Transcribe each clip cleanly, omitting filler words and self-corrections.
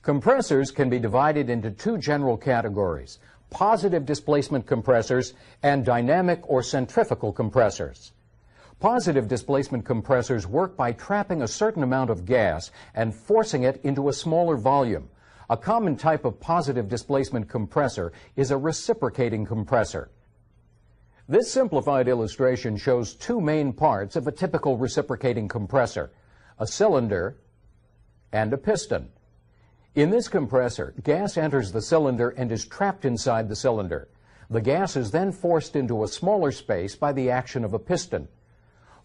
Compressors can be divided into two general categories: positive displacement compressors and dynamic or centrifugal compressors. Positive displacement compressors work by trapping a certain amount of gas and forcing it into a smaller volume. A common type of positive displacement compressor is a reciprocating compressor. This simplified illustration shows two main parts of a typical reciprocating compressor: a cylinder and a piston. In this compressor, gas enters the cylinder and is trapped inside the cylinder. The gas is then forced into a smaller space by the action of a piston.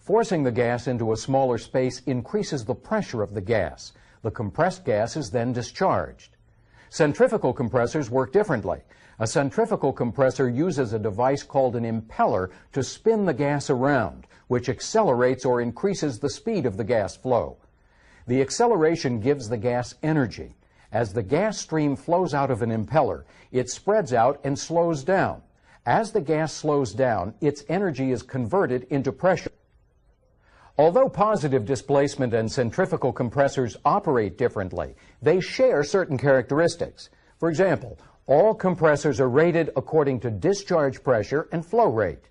Forcing the gas into a smaller space increases the pressure of the gas. The compressed gas is then discharged. Centrifugal compressors work differently. A centrifugal compressor uses a device called an impeller to spin the gas around, which accelerates or increases the speed of the gas flow. The acceleration gives the gas energy. As the gas stream flows out of an impeller, it spreads out and slows down. As the gas slows down, its energy is converted into pressure. Although positive displacement and centrifugal compressors operate differently, they share certain characteristics. For example, all compressors are rated according to discharge pressure and flow rate.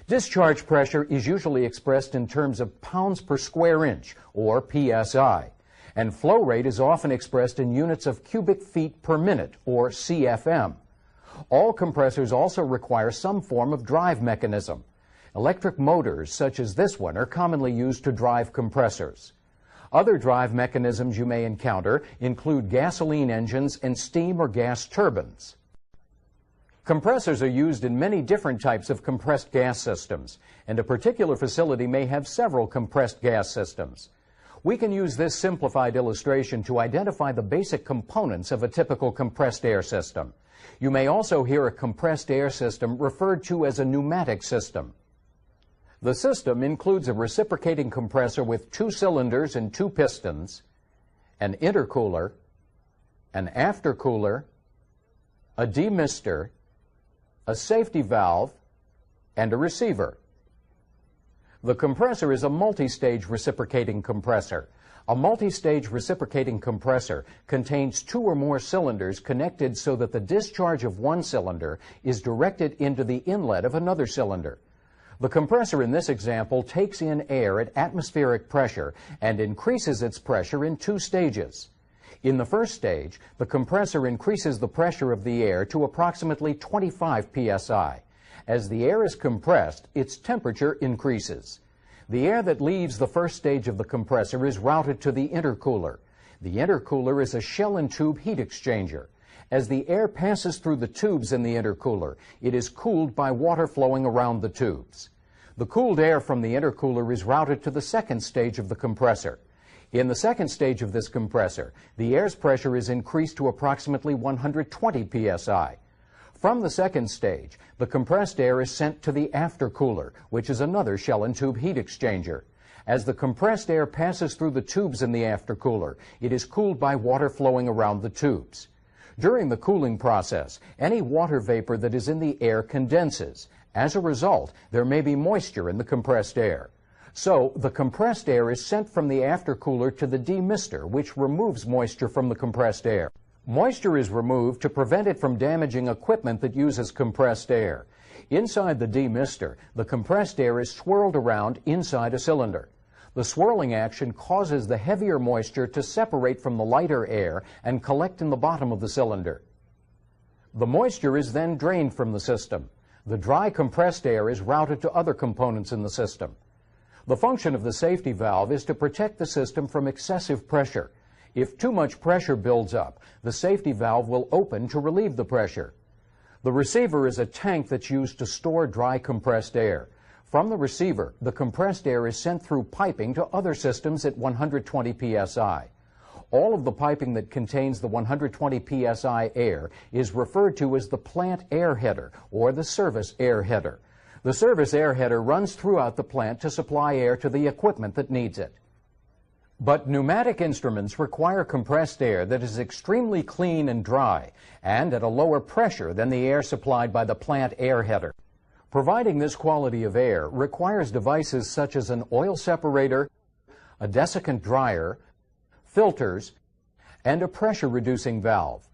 Discharge pressure is usually expressed in terms of pounds per square inch, or PSI. And flow rate is often expressed in units of cubic feet per minute, or CFM. All compressors also require some form of drive mechanism. Electric motors, such as this one, are commonly used to drive compressors. Other drive mechanisms you may encounter include gasoline engines and steam or gas turbines. Compressors are used in many different types of compressed gas systems, and a particular facility may have several compressed gas systems. We can use this simplified illustration to identify the basic components of a typical compressed air system. You may also hear a compressed air system referred to as a pneumatic system. The system includes a reciprocating compressor with two cylinders and two pistons, an intercooler, an aftercooler, a demister, a safety valve, and a receiver. The compressor is a multi-stage reciprocating compressor. A multi-stage reciprocating compressor contains two or more cylinders connected so that the discharge of one cylinder is directed into the inlet of another cylinder. The compressor in this example takes in air at atmospheric pressure and increases its pressure in two stages. In the first stage, the compressor increases the pressure of the air to approximately 25 psi. As the air is compressed, its temperature increases. The air that leaves the first stage of the compressor is routed to the intercooler. The intercooler is a shell and tube heat exchanger. As the air passes through the tubes in the intercooler, it is cooled by water flowing around the tubes. The cooled air from the intercooler is routed to the second stage of the compressor. In the second stage of this compressor, the air's pressure is increased to approximately 120 psi. From the second stage, the compressed air is sent to the aftercooler, which is another shell and tube heat exchanger. As the compressed air passes through the tubes in the aftercooler, it is cooled by water flowing around the tubes. During the cooling process, any water vapor that is in the air condenses. As a result, there may be moisture in the compressed air. So, the compressed air is sent from the aftercooler to the demister, which removes moisture from the compressed air. Moisture is removed to prevent it from damaging equipment that uses compressed air. Inside the demister, the compressed air is swirled around inside a cylinder. The swirling action causes the heavier moisture to separate from the lighter air and collect in the bottom of the cylinder. The moisture is then drained from the system. The dry compressed air is routed to other components in the system. The function of the safety valve is to protect the system from excessive pressure. If too much pressure builds up, the safety valve will open to relieve the pressure. The receiver is a tank that's used to store dry compressed air. From the receiver, the compressed air is sent through piping to other systems at 120 psi. All of the piping that contains the 120 psi air is referred to as the plant air header or the service air header. The service air header runs throughout the plant to supply air to the equipment that needs it. But pneumatic instruments require compressed air that is extremely clean and dry, and at a lower pressure than the air supplied by the plant air header. Providing this quality of air requires devices such as an oil separator, a desiccant dryer, filters, and a pressure-reducing valve.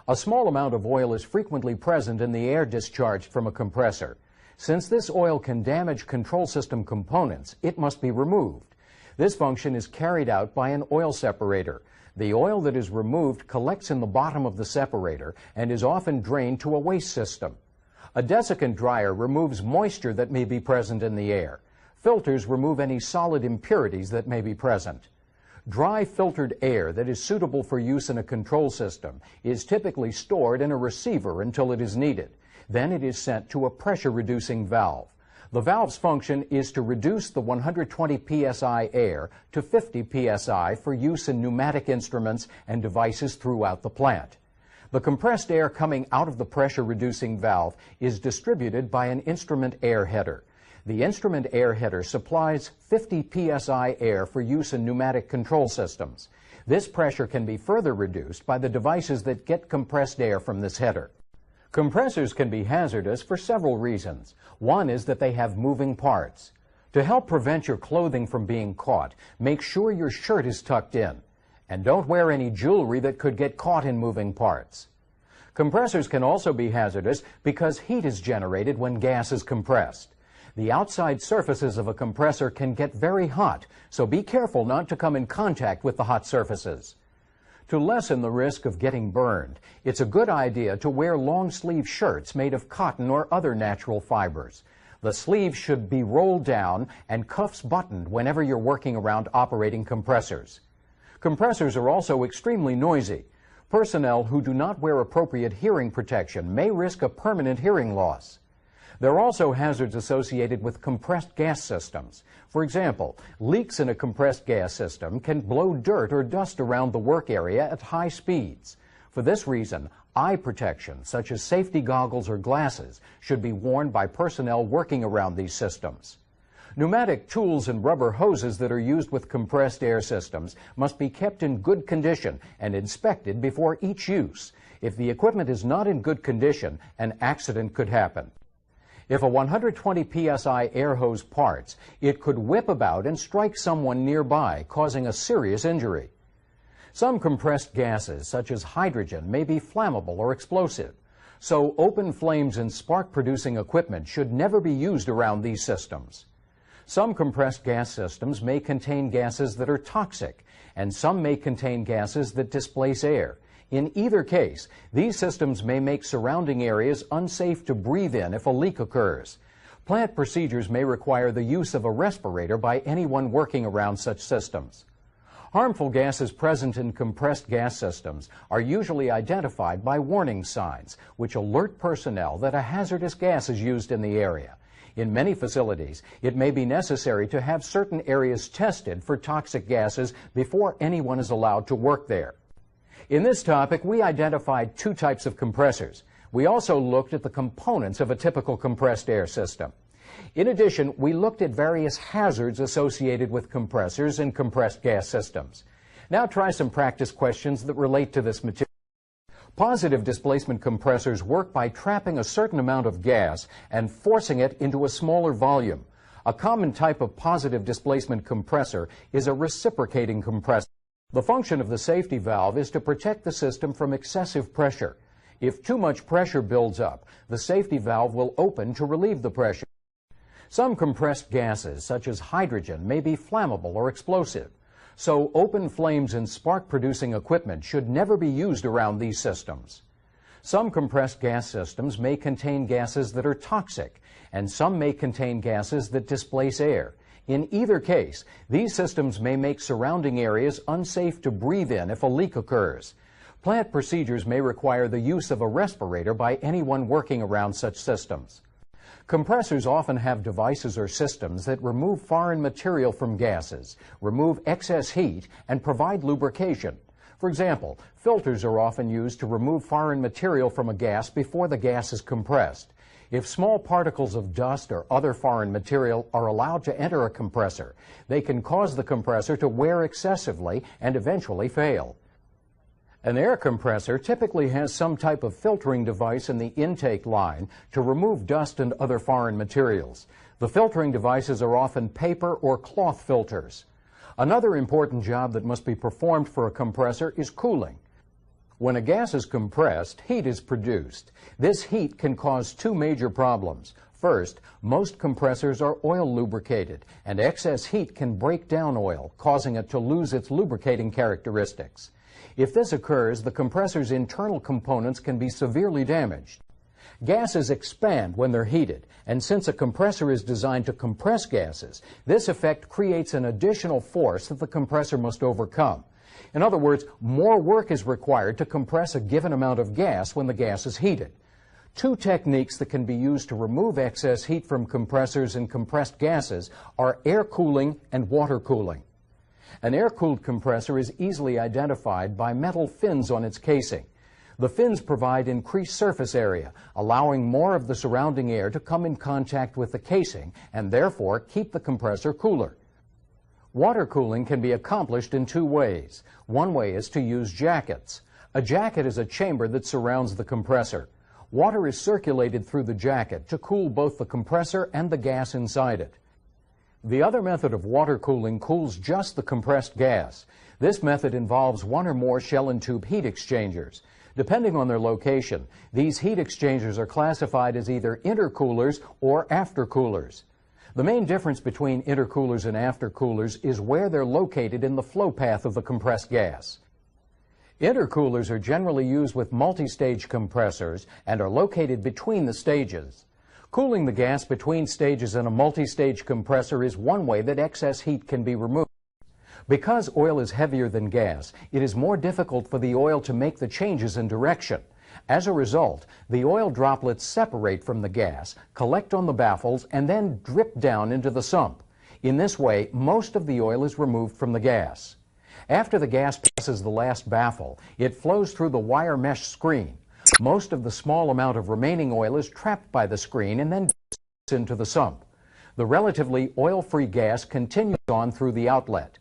A small amount of oil is frequently present in the air discharged from a compressor. Since this oil can damage control system components, it must be removed. This function is carried out by an oil separator. The oil that is removed collects in the bottom of the separator and is often drained to a waste system. A desiccant dryer removes moisture that may be present in the air. Filters remove any solid impurities that may be present. Dry filtered air that is suitable for use in a control system is typically stored in a receiver until it is needed. Then it is sent to a pressure-reducing valve. The valve's function is to reduce the 120 psi air to 50 psi for use in pneumatic instruments and devices throughout the plant. The compressed air coming out of the pressure-reducing valve is distributed by an instrument air header. The instrument air header supplies 50 psi air for use in pneumatic control systems. This pressure can be further reduced by the devices that get compressed air from this header. Compressors can be hazardous for several reasons. One is that they have moving parts. To help prevent your clothing from being caught, make sure your shirt is tucked in. And don't wear any jewelry that could get caught in moving parts. Compressors can also be hazardous because heat is generated when gas is compressed. The outside surfaces of a compressor can get very hot, so be careful not to come in contact with the hot surfaces. To lessen the risk of getting burned, it's a good idea to wear long-sleeve shirts made of cotton or other natural fibers. The sleeves should be rolled down and cuffs buttoned whenever you're working around operating compressors. Compressors are also extremely noisy. Personnel who do not wear appropriate hearing protection may risk a permanent hearing loss. There are also hazards associated with compressed gas systems. For example, leaks in a compressed gas system can blow dirt or dust around the work area at high speeds. For this reason, eye protection, such as safety goggles or glasses, should be worn by personnel working around these systems. Pneumatic tools and rubber hoses that are used with compressed air systems must be kept in good condition and inspected before each use. If the equipment is not in good condition, an accident could happen. If a 120 psi air hose parts, it could whip about and strike someone nearby, causing a serious injury. Some compressed gases, such as hydrogen, may be flammable or explosive. So open flames in spark-producing equipment should never be used around these systems. Some compressed gas systems may contain gases that are toxic, and some may contain gases that displace air. In either case, these systems may make surrounding areas unsafe to breathe in if a leak occurs. Plant procedures may require the use of a respirator by anyone working around such systems. Harmful gases present in compressed gas systems are usually identified by warning signs, which alert personnel that a hazardous gas is used in the area. In many facilities, it may be necessary to have certain areas tested for toxic gases before anyone is allowed to work there. In this topic, we identified two types of compressors. We also looked at the components of a typical compressed air system. In addition, we looked at various hazards associated with compressors and compressed gas systems. Now try some practice questions that relate to this material. Positive displacement compressors work by trapping a certain amount of gas and forcing it into a smaller volume. A common type of positive displacement compressor is a reciprocating compressor. The function of the safety valve is to protect the system from excessive pressure. If too much pressure builds up, the safety valve will open to relieve the pressure. Some compressed gases, such as hydrogen, may be flammable or explosive. So open flames in spark-producing equipment should never be used around these systems. Some compressed gas systems may contain gases that are toxic, and some may contain gases that displace air. In either case, these systems may make surrounding areas unsafe to breathe in if a leak occurs. Plant procedures may require the use of a respirator by anyone working around such systems. Compressors often have devices or systems that remove foreign material from gases, remove excess heat, and provide lubrication. For example, filters are often used to remove foreign material from a gas before the gas is compressed. If small particles of dust or other foreign material are allowed to enter a compressor, they can cause the compressor to wear excessively and eventually fail. An air compressor typically has some type of filtering device in the intake line to remove dust and other foreign materials. The filtering devices are often paper or cloth filters. Another important job that must be performed for a compressor is cooling. When a gas is compressed, heat is produced. This heat can cause two major problems. First, most compressors are oil lubricated, and excess heat can break down oil, causing it to lose its lubricating characteristics. If this occurs, the compressor's internal components can be severely damaged. Gases expand when they're heated, and since a compressor is designed to compress gases, this effect creates an additional force that the compressor must overcome. In other words, more work is required to compress a given amount of gas when the gas is heated. Two techniques that can be used to remove excess heat from compressors and compressed gases are air cooling and water cooling. An air-cooled compressor is easily identified by metal fins on its casing. The fins provide increased surface area, allowing more of the surrounding air to come in contact with the casing and therefore keep the compressor cooler. Water cooling can be accomplished in two ways. One way is to use jackets. A jacket is a chamber that surrounds the compressor. Water is circulated through the jacket to cool both the compressor and the gas inside it. The other method of water cooling cools just the compressed gas. This method involves one or more shell and tube heat exchangers. Depending on their location, these heat exchangers are classified as either intercoolers or aftercoolers. The main difference between intercoolers and aftercoolers is where they're located in the flow path of the compressed gas. Intercoolers are generally used with multi-stage compressors and are located between the stages. Cooling the gas between stages in a multi-stage compressor is one way that excess heat can be removed. Because oil is heavier than gas, it is more difficult for the oil to make the changes in direction. As a result, the oil droplets separate from the gas, collect on the baffles, and then drip down into the sump. In this way, most of the oil is removed from the gas. After the gas passes the last baffle, it flows through the wire mesh screen. Most of the small amount of remaining oil is trapped by the screen and then into the sump. The relatively oil-free gas continues on through the outlet.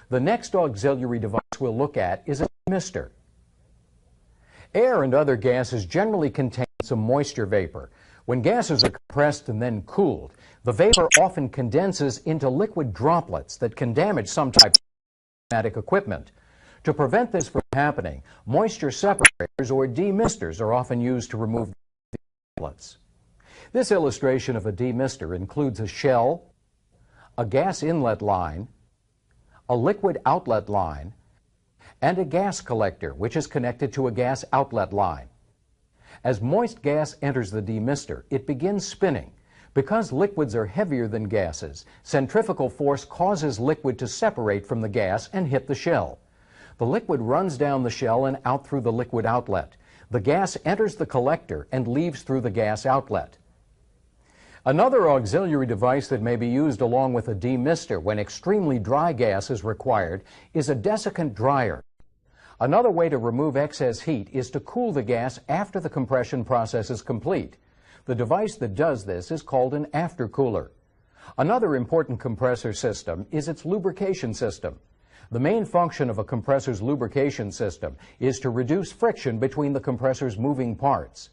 The next auxiliary device we'll look at is a demister. Air and other gases generally contain some moisture vapor. When gases are compressed and then cooled, the vapor often condenses into liquid droplets that can damage some types of pneumatic equipment. To prevent this from happening, moisture separators or demisters are often used to remove the droplets. This illustration of a demister includes a shell, a gas inlet line, a liquid outlet line, and a gas collector, which is connected to a gas outlet line. As moist gas enters the demister, it begins spinning. Because liquids are heavier than gases, centrifugal force causes liquid to separate from the gas and hit the shell. The liquid runs down the shell and out through the liquid outlet. The gas enters the collector and leaves through the gas outlet. Another auxiliary device that may be used along with a demister when extremely dry gas is required is a desiccant dryer. Another way to remove excess heat is to cool the gas after the compression process is complete. The device that does this is called an aftercooler. Another important compressor system is its lubrication system. The main function of a compressor's lubrication system is to reduce friction between the compressor's moving parts.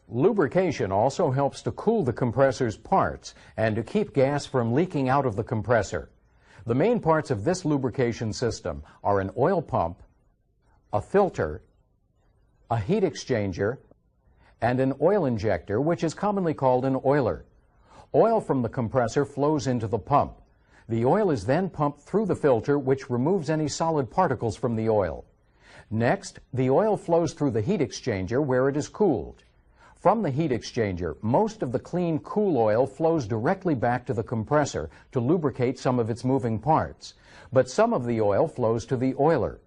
Lubrication also helps to cool the compressor's parts and to keep gas from leaking out of the compressor. The main parts of this lubrication system are an oil pump, a filter, a heat exchanger, and an oil injector, which is commonly called an oiler. Oil from the compressor flows into the pump. The oil is then pumped through the filter, which removes any solid particles from the oil. Next, the oil flows through the heat exchanger where it is cooled. From the heat exchanger, most of the clean, cool oil flows directly back to the compressor to lubricate some of its moving parts. But some of the oil flows to the oiler.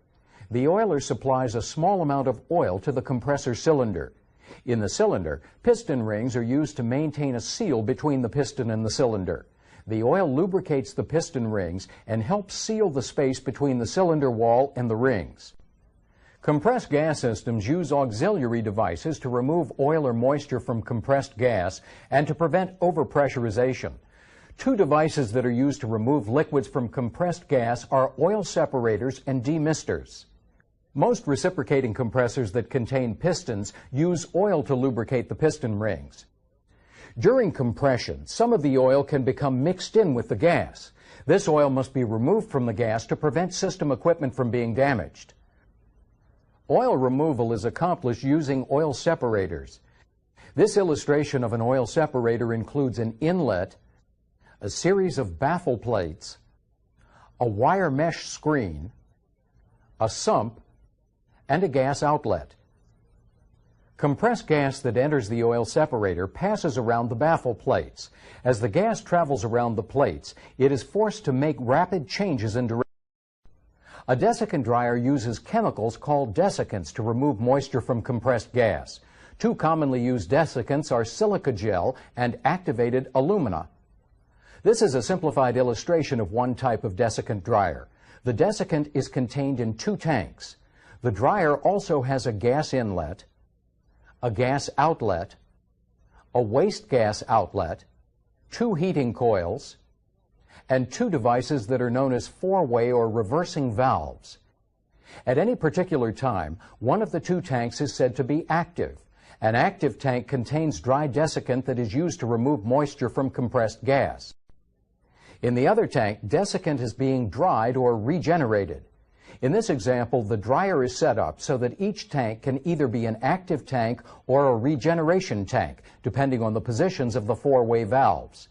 The oiler supplies a small amount of oil to the compressor cylinder. In the cylinder, piston rings are used to maintain a seal between the piston and the cylinder. The oil lubricates the piston rings and helps seal the space between the cylinder wall and the rings. Compressed gas systems use auxiliary devices to remove oil or moisture from compressed gas and to prevent overpressurization. Two devices that are used to remove liquids from compressed gas are oil separators and demisters. Most reciprocating compressors that contain pistons use oil to lubricate the piston rings. During compression, some of the oil can become mixed in with the gas. This oil must be removed from the gas to prevent system equipment from being damaged. Oil removal is accomplished using oil separators. This illustration of an oil separator includes an inlet, a series of baffle plates, a wire mesh screen, a sump, and a gas outlet. Compressed gas that enters the oil separator passes around the baffle plates. As the gas travels around the plates, it is forced to make rapid changes in direction. A desiccant dryer uses chemicals called desiccants to remove moisture from compressed gas. Two commonly used desiccants are silica gel and activated alumina. This is a simplified illustration of one type of desiccant dryer. The desiccant is contained in two tanks. The dryer also has a gas inlet, a gas outlet, a waste gas outlet, two heating coils, and two devices that are known as four-way or reversing valves. At any particular time, one of the two tanks is said to be active. An active tank contains dry desiccant that is used to remove moisture from compressed gas. In the other tank, desiccant is being dried or regenerated. In this example, the dryer is set up so that each tank can either be an active tank or a regeneration tank, depending on the positions of the four-way valves.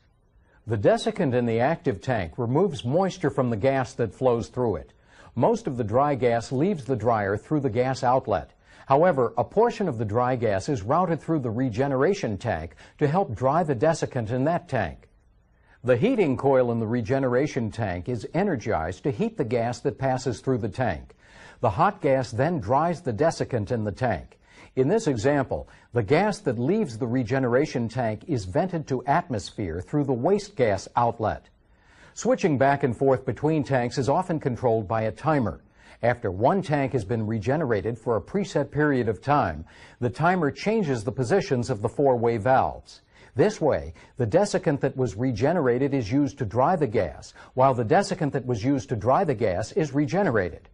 The desiccant in the active tank removes moisture from the gas that flows through it. Most of the dry gas leaves the dryer through the gas outlet. However, a portion of the dry gas is routed through the regeneration tank to help dry the desiccant in that tank. The heating coil in the regeneration tank is energized to heat the gas that passes through the tank. The hot gas then dries the desiccant in the tank. In this example, the gas that leaves the regeneration tank is vented to atmosphere through the waste gas outlet. Switching back and forth between tanks is often controlled by a timer. After one tank has been regenerated for a preset period of time, the timer changes the positions of the four-way valves. This way, the desiccant that was regenerated is used to dry the gas, while the desiccant that was used to dry the gas is regenerated.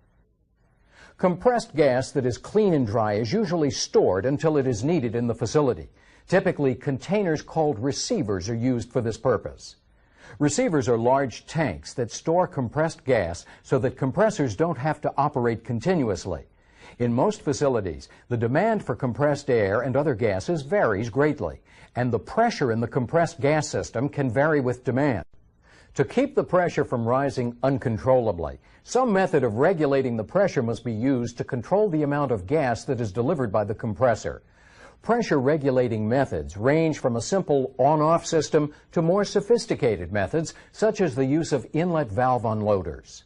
Compressed gas that is clean and dry is usually stored until it is needed in the facility. Typically, containers called receivers are used for this purpose. Receivers are large tanks that store compressed gas so that compressors don't have to operate continuously. In most facilities, the demand for compressed air and other gases varies greatly, and the pressure in the compressed gas system can vary with demand. To keep the pressure from rising uncontrollably, some method of regulating the pressure must be used to control the amount of gas that is delivered by the compressor. Pressure regulating methods range from a simple on-off system to more sophisticated methods, such as the use of inlet valve unloaders.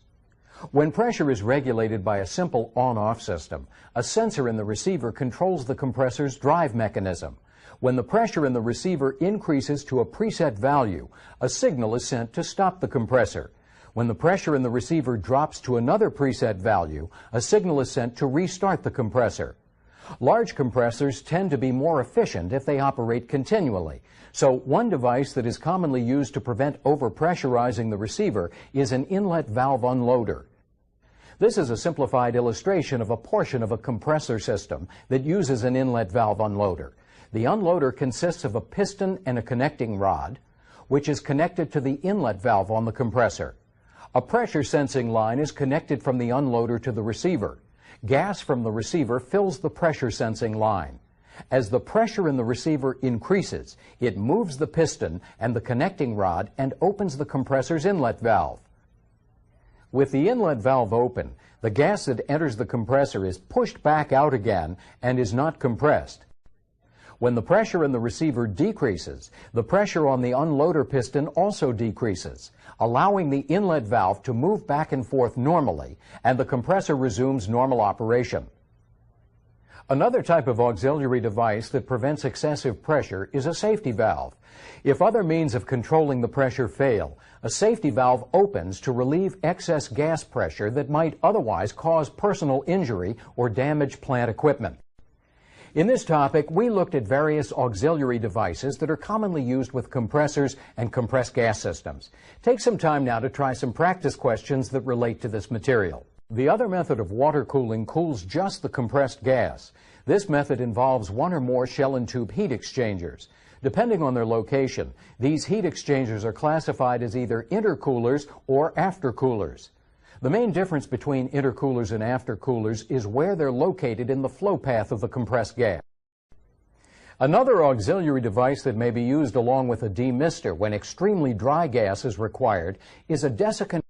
When pressure is regulated by a simple on-off system, a sensor in the receiver controls the compressor's drive mechanism. When the pressure in the receiver increases to a preset value, a signal is sent to stop the compressor. When the pressure in the receiver drops to another preset value, a signal is sent to restart the compressor. Large compressors tend to be more efficient if they operate continually. So one device that is commonly used to prevent overpressurizing the receiver is an inlet valve unloader. This is a simplified illustration of a portion of a compressor system that uses an inlet valve unloader. The unloader consists of a piston and a connecting rod, which is connected to the inlet valve on the compressor. A pressure sensing line is connected from the unloader to the receiver. Gas from the receiver fills the pressure sensing line. As the pressure in the receiver increases, it moves the piston and the connecting rod and opens the compressor's inlet valve. With the inlet valve open, the gas that enters the compressor is pushed back out again and is not compressed. When the pressure in the receiver decreases, the pressure on the unloader piston also decreases, allowing the inlet valve to move back and forth normally, and the compressor resumes normal operation. Another type of auxiliary device that prevents excessive pressure is a safety valve. If other means of controlling the pressure fail, a safety valve opens to relieve excess gas pressure that might otherwise cause personal injury or damage plant equipment. In this topic, we looked at various auxiliary devices that are commonly used with compressors and compressed gas systems. Take some time now to try some practice questions that relate to this material. The other method of water cooling cools just the compressed gas. This method involves one or more shell and tube heat exchangers. Depending on their location, these heat exchangers are classified as either intercoolers or aftercoolers. The main difference between intercoolers and aftercoolers is where they're located in the flow path of the compressed gas. Another auxiliary device that may be used along with a demister when extremely dry gas is required is a desiccant